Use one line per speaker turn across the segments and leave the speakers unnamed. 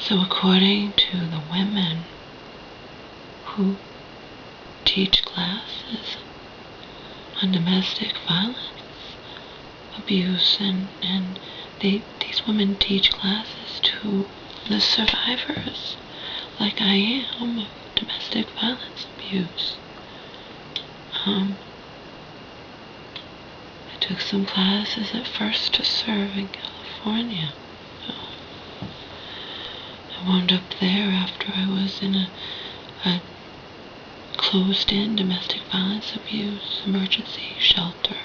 So according to the women who teach classes on domestic violence, abuse, and these women teach classes to the survivors, like I am, of domestic violence abuse. I took some classes at First to Serve in California. I wound up there after I was in a closed-in domestic violence abuse emergency shelter,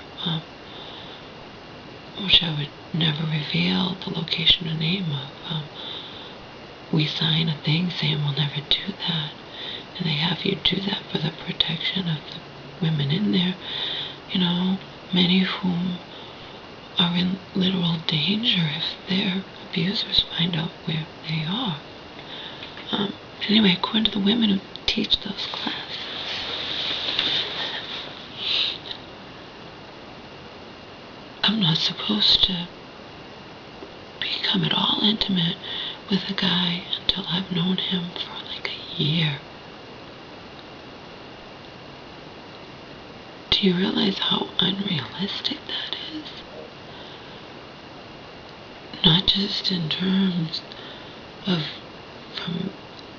which I would never reveal the location or name of. We sign a thing saying we'll never do that, and they have you do that for the protection of the women in there, many of whom are in literal danger if their abusers find out where they are. Anyway, according to the women who teach those classes, I'm not supposed to become at all intimate with a guy until I've known him for like a year. Do you realize how unrealistic that is? Not just in terms of from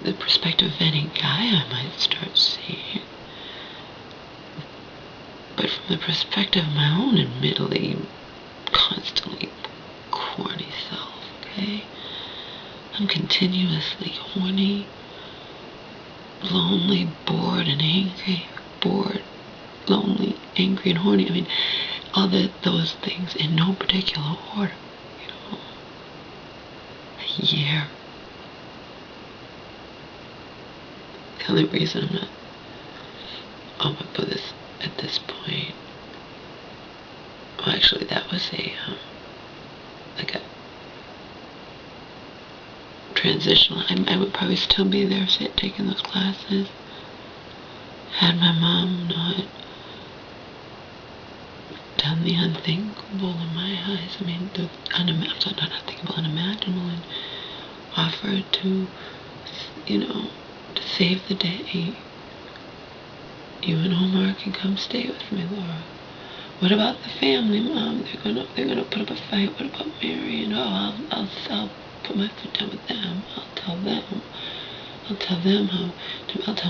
the perspective of any guy I might start seeing, but from the perspective of my own admittedly constantly corny self, okay? I'm continuously horny, lonely, bored, and angry. Bored, lonely, angry, and horny. I mean, all those things in no particular order, A year. The only reason I'm not at this point, well, actually, that was a transitional. I would probably still be there taking those classes had my mom not done the unthinkable in my eyes. I mean, not unthinkable, unimaginable, and offered to, to save the day. You and Omar can come stay with me, Laura. What about the family, Mom? They're gonna put up a fight. What about Mary? I'll put my foot down with them. I'll tell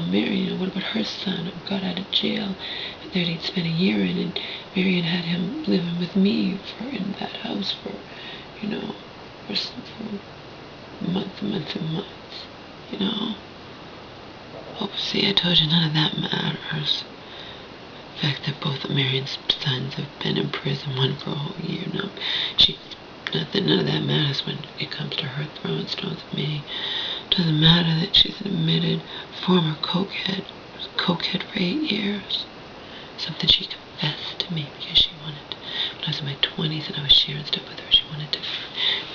Mary, what about her son who got out of jail and there he'd spent a year in, and Mary had him living with me in that house for months and months and months, Oh, see, I told you none of that matters. The fact that both of Marion's sons have been in prison, one for a whole year now. None of that matters when it comes to her throwing stones at me. Doesn't matter that she's an admitted former cokehead. Cokehead for 8 years. Something she confessed to me because she wanted to. When I was in my 20s and I was sharing stuff with her, she wanted to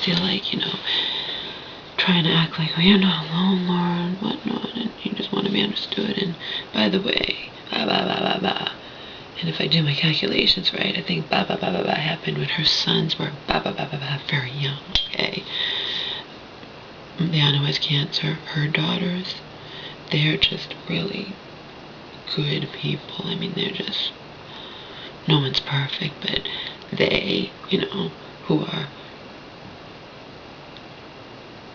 feel like, trying to act like, you're not alone, Laura, and whatnot, and you just want to be understood, and by the way, blah, blah, blah, blah, blah. And if I do my calculations right, I think blah, blah, blah, blah, blah happened when her sons were blah, blah, blah, blah, blah, very young, okay? Liana has cancer. Her daughters, they're just really good people. I mean, they're just, no one's perfect, but they, who are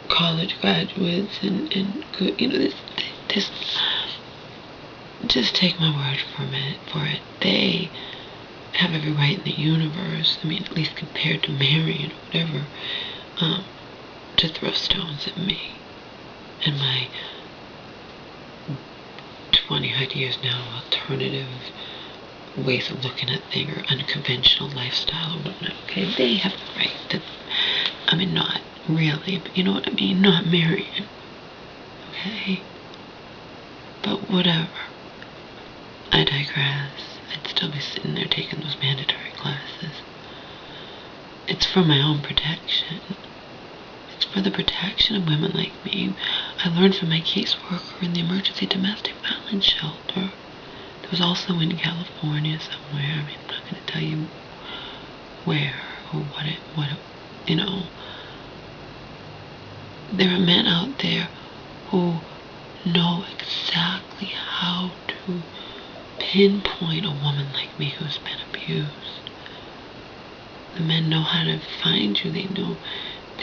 college graduates and good, this, just take my word for it. They have every right in the universe, I mean, at least compared to Marion or whatever, to throw stones at me and my 20-odd years now alternative ways of looking at things or unconventional lifestyle or whatnot. Okay, they have the right to, not really, but you know what I mean, not Marion. Okay, but whatever. I digress. I'd still be sitting there taking those mandatory classes. It's for my own protection. It's for the protection of women like me. I learned from my caseworker in the emergency domestic violence shelter. That was also in California somewhere. I'm not going to tell you where or what there are men out there who know exactly how to pinpoint a woman like me who's been abused. The men know how to find you. They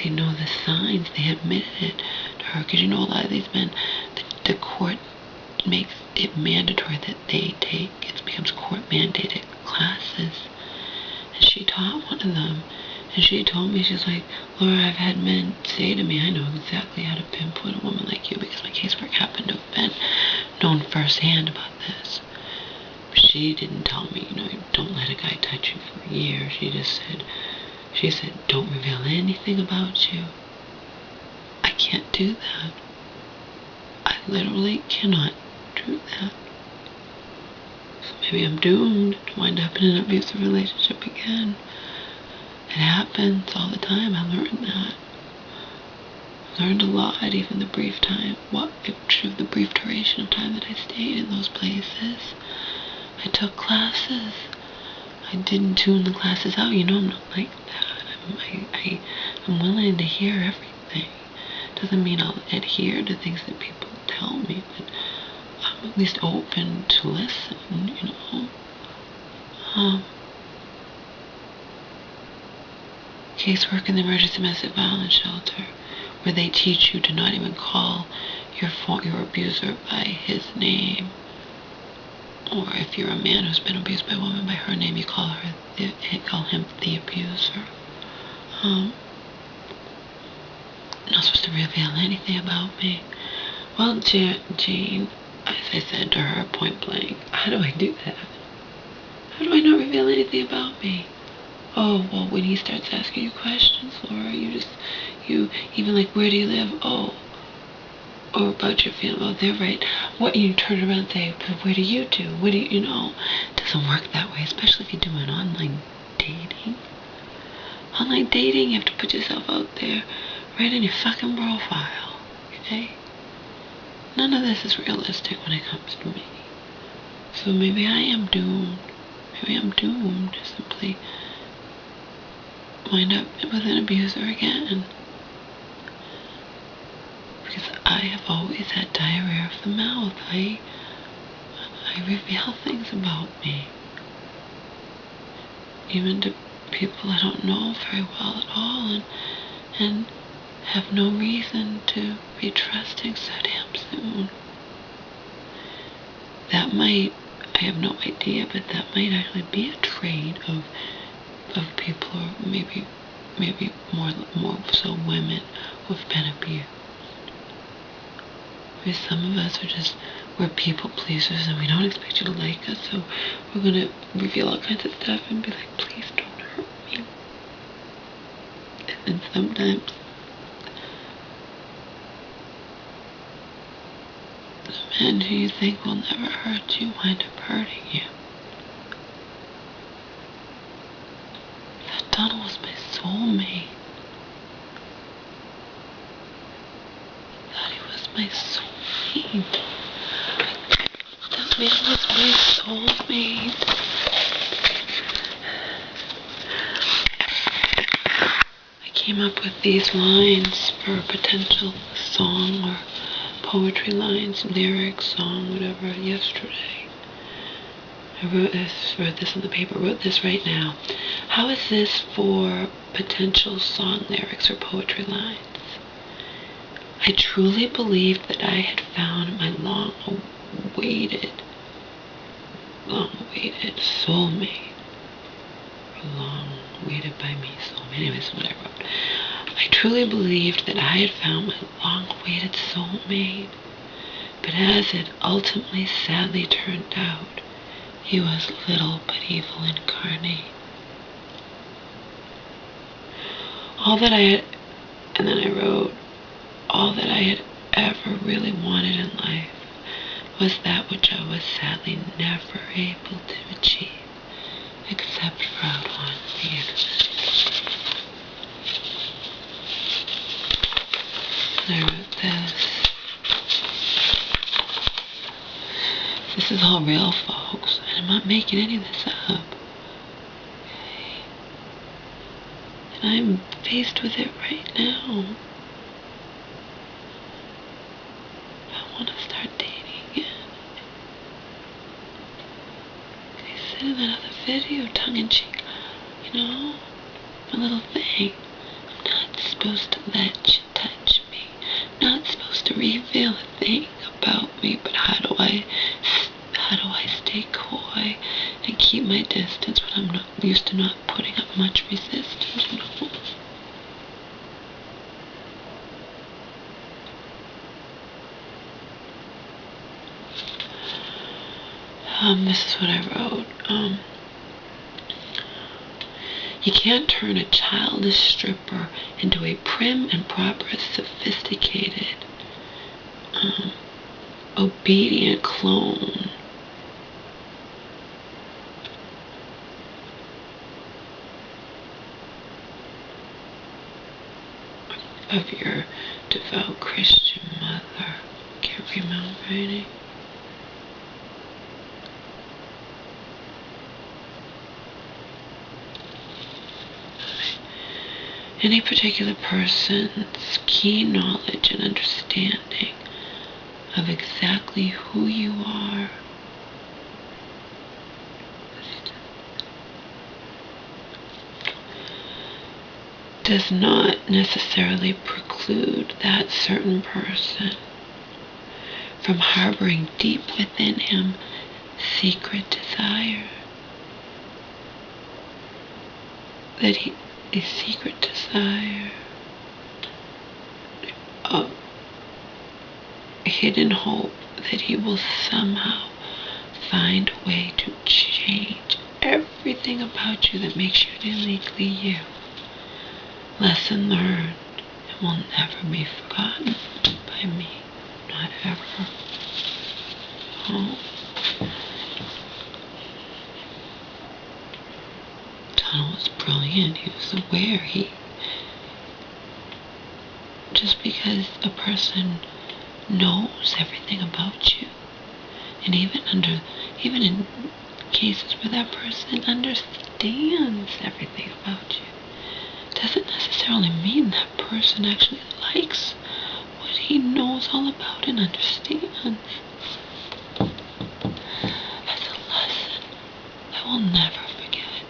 know the signs. They admitted it to her. Because you know, a lot of these men, the court makes it mandatory that they take, it becomes court mandated classes. And she taught one of them. And she told me, she's like, Laura, I've had men say to me, I know exactly how to pinpoint a woman like you because my casework happened to have been known firsthand about this. But she didn't tell me, don't let a guy touch you for a year. She said, don't reveal anything about you. I can't do that. I literally cannot do that. So maybe I'm doomed to wind up in an abusive relationship again. It happens all the time. I learned that. I learned a lot, even the brief time, the brief duration of time that I stayed in those places. I took classes. I didn't tune the classes out. I'm not like that. I'm willing to hear everything. Doesn't mean I'll adhere to things that people tell me, but I'm at least open to listen, Casework in the emergency domestic violence shelter, where they teach you to not even call your abuser by his name. Or if you're a man who's been abused by a woman, by her name, you call him the abuser. Not supposed to reveal anything about me. Well, Jane, as I said to her point blank, how do I do that? How do I not reveal anything about me? Oh, well, when he starts asking you questions, Laura, even like, where do you live? Oh, or about your family. Oh, they're right. What, you turn around and say, where do you do? What do you know? It doesn't work that way, especially if you're doing online dating. Online dating, you have to put yourself out there right in your fucking profile, okay? None of this is realistic when it comes to me. So maybe I am doomed. Maybe I'm doomed to simply wind up with an abuser again. Because I have always had diarrhea of the mouth. I reveal things about me. Even to people I don't know very well at all, and have no reason to be trusting so damn soon. That might, I have no idea, but that might actually be a trait of people, or maybe more so women who've been abused. Because some of us we're people pleasers and we don't expect you to like us, so we're gonna reveal all kinds of stuff and be like, please don't hurt me. And sometimes the men who you think will never hurt you wind up hurting you. That Donald was my soulmate. I thought he was my soulmate. That man was my soulmate. I came up with these lines for a potential song or poetry lines, lyrics, song, whatever, yesterday. I wrote this on the paper, wrote this right now. How is this for potential song lyrics or poetry lines? I truly believed that I had found my long-awaited soulmate. Or long-awaited by me soulmate. Anyways, what I wrote. I truly believed that I had found my long-awaited soulmate. But as it ultimately sadly turned out, he was little but evil incarnate. All that I had, and then I wrote, all that I had ever really wanted in life was that which I was sadly never able to achieve, except for out on the internet. And I wrote this. This is all real, folks, and I'm not making any of this up. Okay? And I'm faced with it right now. video, tongue-in-cheek, you know, a little thing. I'm not supposed to let you touch me. I'm not supposed to reveal a thing about me, but how do I stay coy and keep my distance when I'm not used to not putting up much resistance, you know? This is what I wrote. You can't turn a childish stripper into a prim and proper, sophisticated, obedient clone of your devout Christian mother. Can't read my own writing. Any particular person's keen knowledge and understanding of exactly who you are does not necessarily preclude that certain person from harboring deep within him secret desire. A secret desire, a hidden hope that he will somehow find a way to change everything about you that makes you uniquely you. Lesson learned, it will never be forgotten by me, not ever. Oh. Donald was brilliant. He was aware. Just because a person knows everything about you, and even in cases where that person understands everything about you, doesn't necessarily mean that person actually likes what he knows all about and understands. That's a lesson I will never forget.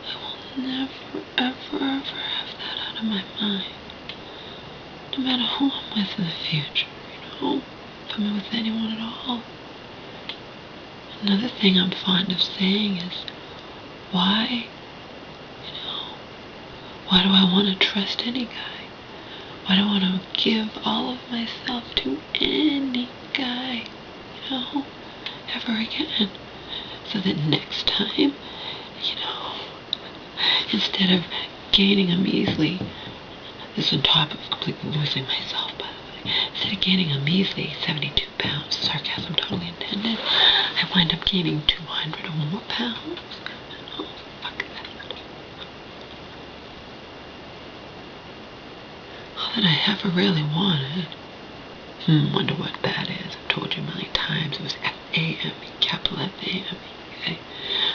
I will never, ever, ever have that out of my mind. No matter who I'm with in the future, you know, if I'm with anyone at all. Another thing I'm fond of saying is, why do I want to trust any guy? Why do I want to give all of myself to any guy, you know, ever again? So that next time, you know, instead of gaining a measly, this is on top of completely losing myself, by the way, instead of gaining a measly 72 pounds, sarcasm totally intended, I wind up gaining 200 or more pounds. Oh, fuck that. All that I ever really wanted, wonder what that is. I've told you a million times, it was F-A-M-E, capital F-A-M-E, okay?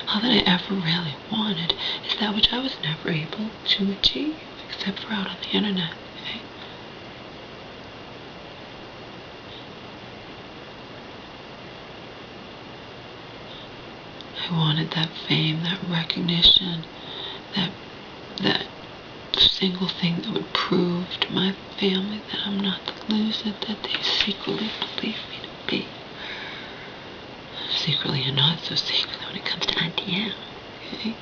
All that I ever really wanted is that which I was never able to achieve, except for out on the internet, okay? I wanted that fame, that recognition, that single thing that would prove to my family that I'm not the loser that they secretly believe me to be. Secretly and not so secretly when it comes to Auntie M, okay?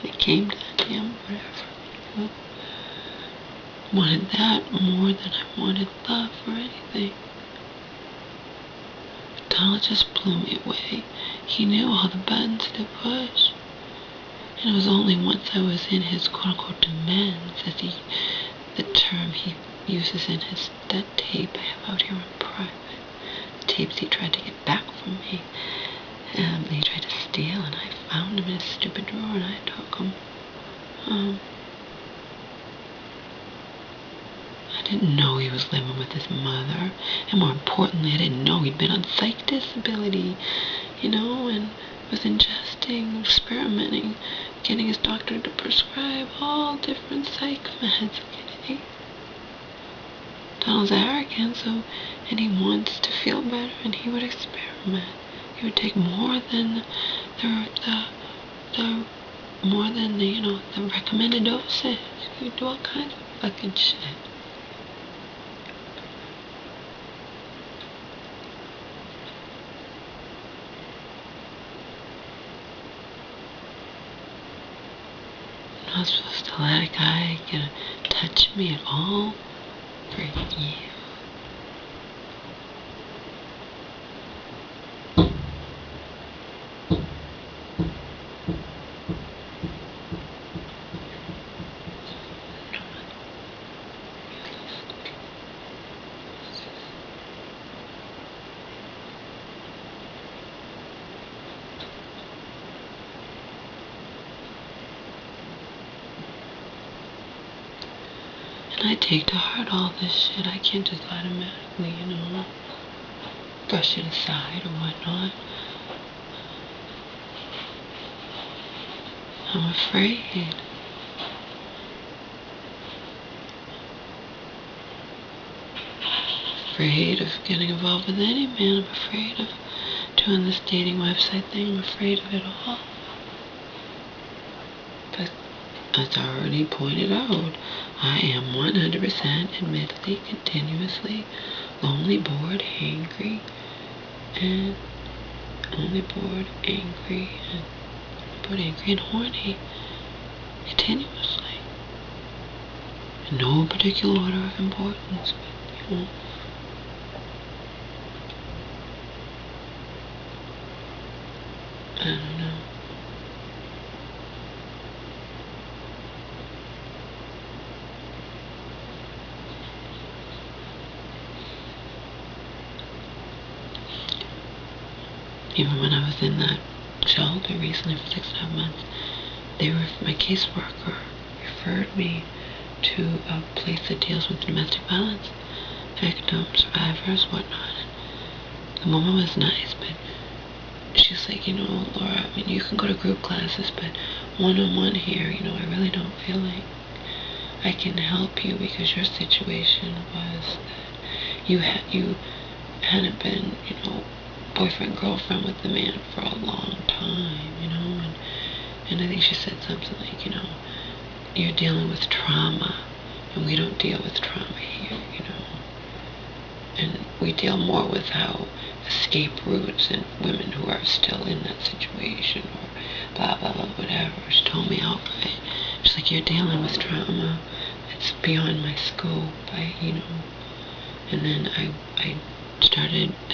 When it came to Auntie M, whatever, you know? I wanted that more than I wanted love or anything. Donald just blew me away. He knew all the buttons to push. And it was only once I was in his quote-unquote demands, as the term he uses in that tape I have out here in private. The tapes he tried to get back from me. He tried to steal, and I found him in his stupid drawer, and I took him. I didn't know he was living with his mother, and more importantly, I didn't know he'd been on psych disability, you know, and was ingesting, experimenting, getting his doctor to prescribe all different psych meds, okay? Donald's arrogant, and he wants to feel better, and he would experiment. He would take more than the the more than the, the recommended dosage. You do all kinds of fucking shit. I'm not supposed to let a guy touch me at all for you. I take to heart all this shit. I can't just automatically, brush it aside or whatnot. I'm afraid. Afraid of getting involved with any man. I'm afraid of doing this dating website thing. I'm afraid of it all. But as I already pointed out, I am 100% admittedly, continuously lonely, bored, angry, and horny, continuously. In no particular order of importance, but, I don't know. Even when I was in that shelter recently for 6.5 months, my caseworker referred me to a place that deals with domestic violence victims, survivors, whatnot. And the woman was nice, but she was like, Laura, I mean, you can go to group classes, but one-on-one here, I really don't feel like I can help you, because your situation was that you hadn't been, boyfriend, girlfriend with the man for a long time, and I think she said something like, you're dealing with trauma, and we don't deal with trauma here, and we deal more with how escape routes and women who are still in that situation, or blah, blah, blah, whatever. She told me outright. She's like, you're dealing with trauma, it's beyond my scope, and then I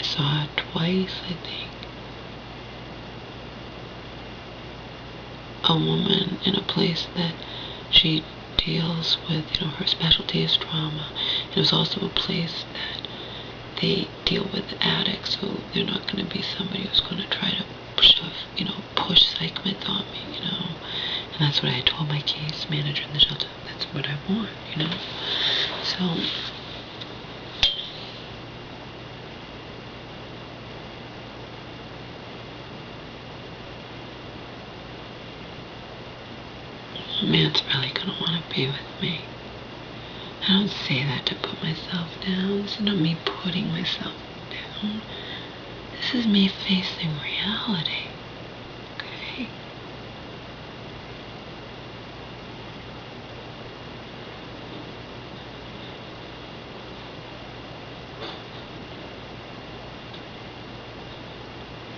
saw it twice, I think. A woman in a place that she deals with, her specialty is trauma. It was also a place that they deal with addicts, so they're not going to be somebody who's going to try to push psych meds on me, And that's what I told my case manager in the shelter. That's what I want, So a man's really gonna want to be with me. I don't say that to put myself down. This is not me putting myself down. This is me facing reality. Okay?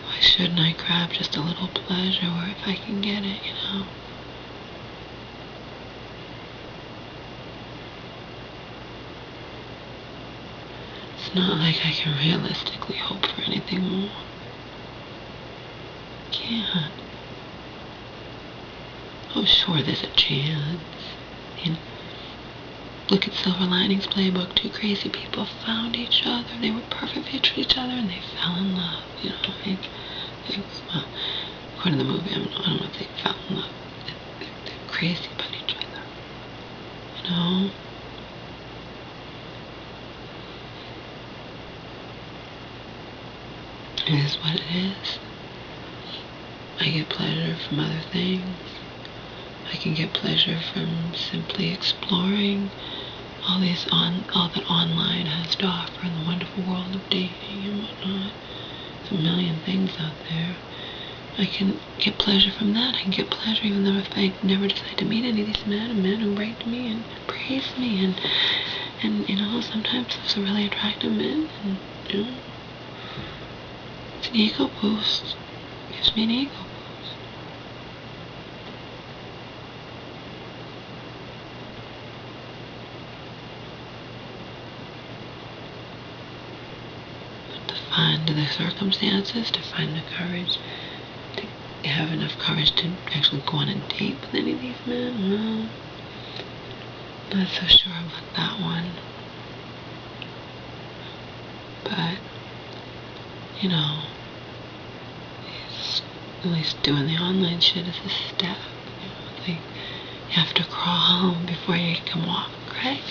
Why shouldn't I grab just a little pleasure, or if I can get it, It's not like I can realistically hope for anything more. Can't. Oh, sure, there's a chance. Look at Silver Linings Playbook. Two crazy people found each other. They were perfect fit for each other, and they fell in love. Well, according to the movie, I don't know if they fell in love. They're crazy about each other. It is what it is. I get pleasure from other things. I can get pleasure from simply exploring all that online has to offer in the wonderful world of dating and whatnot. There's a million things out there. I can get pleasure from that. I can get pleasure even though if I never decide to meet any of these men, a man who write to me and praise me and you know, sometimes those are really attractive men, and you know, it's an ego boost. It gives me an ego boost. But to find the circumstances, to find the courage, to have enough courage to actually go on a date with any of these men, well, not so sure about that one. But, you know, at least doing the online shit is a step. You know, like, you have to crawl before you can walk, right?